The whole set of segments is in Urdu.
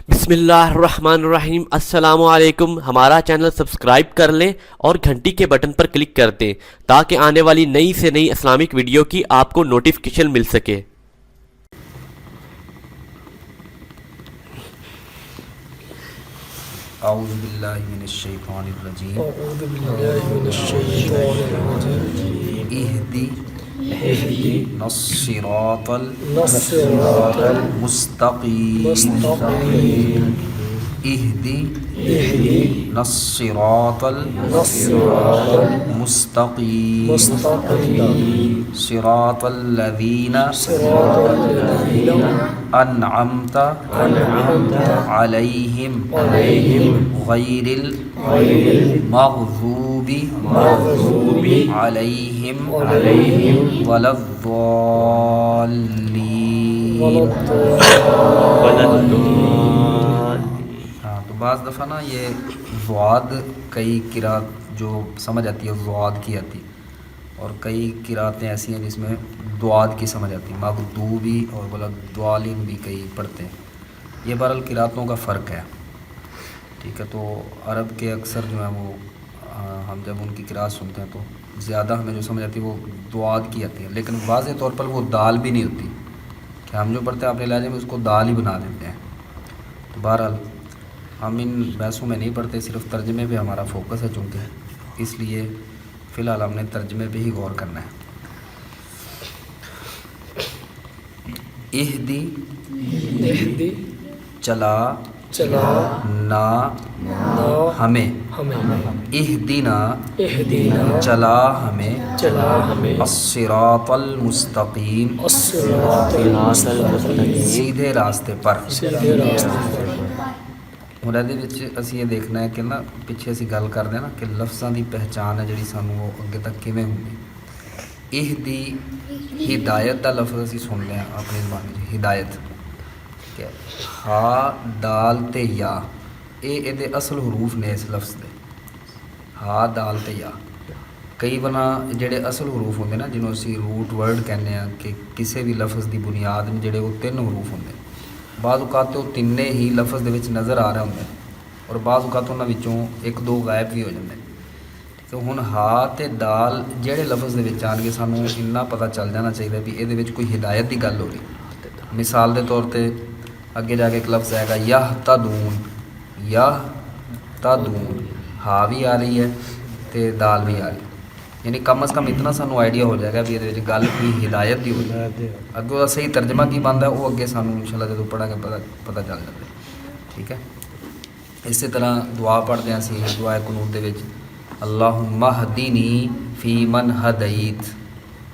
بسم اللہ الرحمن الرحیم۔ السلام علیکم۔ ہمارا چینل سبسکرائب کر لیں اور گھنٹی کے بٹن پر کلک کر دیں تاکہ آنے والی نئی سے نئی اسلامک ویڈیو کی آپ کو نوٹیفیکیشن مل سکے۔ اعوذ باللہ من الشیطان الرجیم اہدنا الصراط المستقیم اہدنا الصراط المستقیم صراط الذین انعمت علیہم غیر المغضوب علیہم ولا الضالین۔ ہاں تو بعض دفعہ نا یہ ضاد کئی قرات جو سمجھ آتی ہے ضاد کی آتی، اور کئی قراتیں ایسی ہیں جس میں دعاد کی سمجھ آتی ہے، مغضوبی اور ولا الضالین بھی کئی پڑھتے ہیں۔ یہ بہرحال قراتوں کا فرق ہے، ٹھیک ہے۔ تو عرب کے اکثر جو ہیں وہ ہم جب ان کی قرات سنتے ہیں تو زیادہ ہمیں جو سمجھ آتی ہے وہ دعاد کی آتی ہے، لیکن واضح طور پر وہ دال بھی نہیں ہوتی کہ ہم جو پڑھتے ہیں اپنے لہجے میں اس کو دال ہی بنا دیتے ہیں۔ تو بہرحال ہم ان بحثوں میں نہیں پڑھتے، صرف ترجمے پہ ہمارا فوکس ہے چونکہ، اس لیے فی الحال ہم نے ترجمے پہ ہی غور کرنا ہے۔ اہدی چلا نا ہمیں، اہدنا چلا ہمیں، الصراط المستقیم سیدھے راستے پر۔ مرادی وچ اسی یہ دیکھنا ہے کہ نا پیچھے اسی گل کرتے ہیں نا کہ لفظاں دی پہچان ہے جڑی سانوں وہ اگے تک کیویں ہوندی۔ اہدی ہدایت دا لفظ اسی سنتے ہیں اپنی زبان وچ، ہدایت کہ ہا دال تے یا، اے دے اصل حروف نے اس لفظ دے، ہا دال تے یا۔ کئی بنا جڑے اصل حروف ہوندے نا جنہوں اسی روٹ ورڈ کہنے ہیں کہ کسی بھی لفظ دی بنیاد میں جڑے وہ 3 حروف ہوندے، بعض اوقات وہ تینے ہی لفظ دے وچ نظر آ رہے ہوندے اور بعض اوقات انہاں وچوں 1-2 غائب بھی ہو جاندے۔ تو ہن ہا تے دال جڑے لفظ دے وچ آن گے سانوں اتنا پتہ چل جانا چاہیے بھی یہ دے وچ کوئی ہدایت دی گل ہو رہی۔ مثال دے طور تے اگے جا کے ایک لفظ آئے گا یہتدون، یہتدون، ہا بھی آ رہی ہے تے دال بھی آ رہی ہے، یعنی کم از کم اتنا سانوں آئیڈیا ہو جائے گا بھی یہ گل کی ہدایت دی ہوئی۔ اگوں دا صحیح ترجمہ کی بنتا ہے وہ اگے سانوں انشاءاللہ جدوں پڑھا گے پتہ چل جاتا ہے، ٹھیک ہے۔ اسی طرح دعا پڑھتے ہیں اسی دعا قنوت دے وچ اللہم اہدنی فی من ہدیت،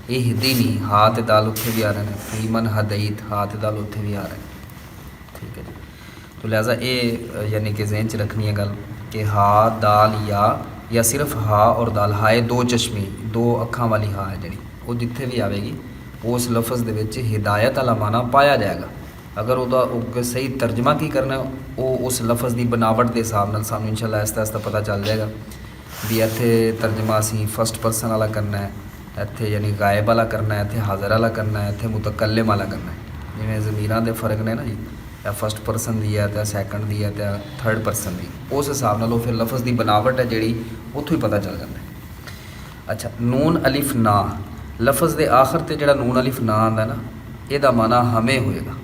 اہدنی ہا تے دال اتھے بھی آ رہے ہیں، فی من ہدیت ہا تے دال اتھے بھی آ رہے ہیں، ٹھیک ہے جی۔ تو لہٰذا یہ یعنی کہ ذہن چ رکھنی ہے گل کہ ہا دال یا صرف ہا اور دال، ہائے 2 چشمی 2 اکھاں والی ہا ہے جڑی وہ جتھے بھی آئے گی اس لفظ دے وچ ہدایت والا معنی پایا جائے گا۔ اگر وہ صحیح ترجمہ کی کرنا ہے وہ اس لفظ دی بناوٹ دے حساب نال سانوں انشاءاللہ آہستہ آہستہ پتہ چل جائے گا بھی ایتھے ترجمہ اسی فرسٹ پرسن والا کرنا ہے، ایتھے یعنی غائب والا کرنا ہے، ایتھے حاضر والا کرنا ہے، ایتھے متکلم والا کرنا ہے۔ جویں ضمیراں دے فرق نے نا جی، یا فرسٹ پرسن دی ہے تے سیکنڈ دی ہے تے تھرڈ پرسن دی، اس حساب نال وہ پھر لفظ دی بناوٹ ہے جڑی اتھوں ہی پتہ چل جاتا ہے۔ اچھا نون الف نا، لفظ دے آخر تے جڑا نون الف نا آندا ہے نا یہ دا معنی ہمیں ہوئے گا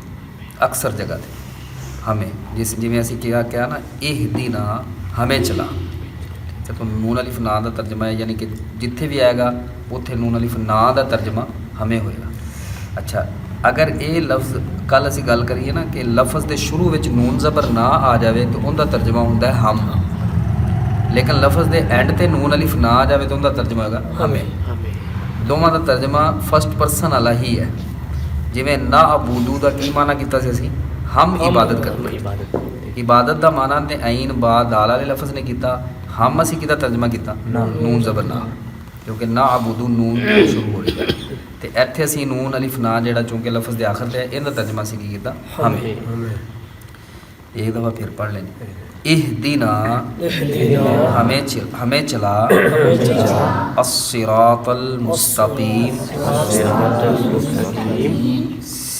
اکثر جگہ تے، ہمیں جویں اسی کیا نا اہدنا ہمیں چلا، تو نون الف نا دا ترجمہ ہے یعنی کہ جتھے بھی آئے گا اتھے نون الف نا دا ترجمہ ہمیں ہوئے گا۔ اچھا اگر یہ لفظ کل اسی گل کریے نا کہ لفظ دے شروع وچ نون زبر نہ آ جاوے تو ان دا ترجمہ ہوتا ہے ہم، لیکن لفظ دے اینڈ تے نون الف نہ آ جاوے تو ان دا ترجمہ ہوگا ہمیں۔ دونوں دا ترجمہ فرسٹ پرسن والا ہی ہے۔ جویں نا عبودو دا کی معنی کیتا سی اسی، ہم عبادت کرتے ہیں، عبادت دا معنی تے عین با دال والے لفظ نے کیتا، ہم اسی کیتا ترجمہ کیتا نون زبر نہ، کیونکہ نا عبودو نون شروع ہو رہی ہے تے ایتھے اسی نون الف نا جڑا چونکہ لفظ دے آخر تے ان دا ترجمہ اسی کی کیتا ہمیں۔ ایک دفعہ پھر پڑھ لیں، اہدنا ہمیں چلا الصراط المستقیم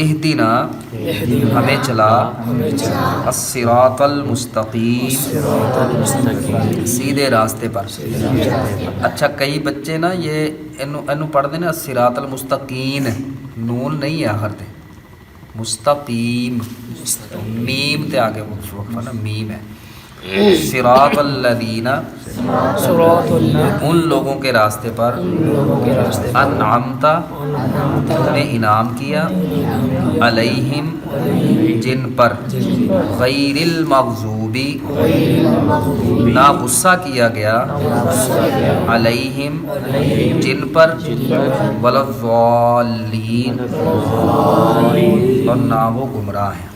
اہدنا ہمیں چلا الصراط المستقیم سیدھے راستے پر. اچھا کئی بچے نا یہ اینو پڑھتے ہیں الصراط المستقین, نون نہیں ہے آخر تے, مستقیم میم تے آگے وقفہ نا میم ہے. صراط الذین ان لوگوں کے راستے پر انعمت نے انعام کیا علیہم جن پر غیر المغضوبی نہ غصہ کیا گیا علیہم جن پر ولا الضالین اور نہ وہ گمراہ ہیں.